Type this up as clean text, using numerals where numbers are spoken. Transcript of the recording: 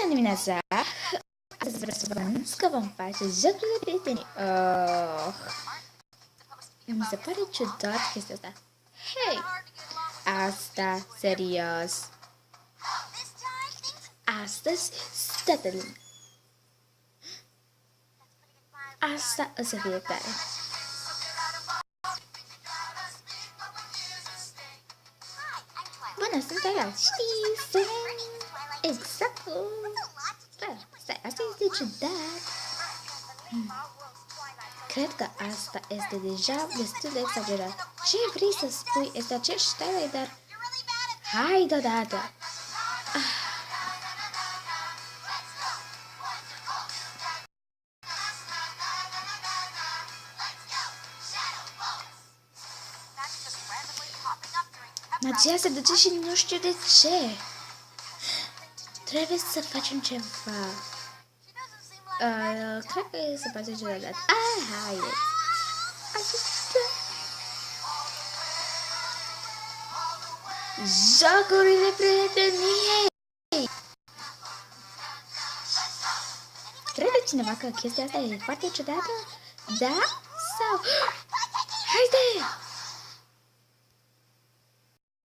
Bună dimineața! Astăzi vreau să vă anunț că vom face jocul de prieteni. Mi se pare ciudat chestia asta. Hei! Asta, serios. Astăzi, statele. Asta o să fie tare. Bună, sunt Twilight. Știi, sunt exact. Stai, asta este ciudat. Cred că asta este deja destul de exagerat. Ce vrei să spui? Este aceeași stare, dar... Hai deodată! Magia se duce și nu știu de ce. Trebuie să facem ceva. Cred că se poate ciudat. Haideți. Jocurile prieteniei. Crede cineva că chestia asta e foarte ciudată? Da? Sau... Haide!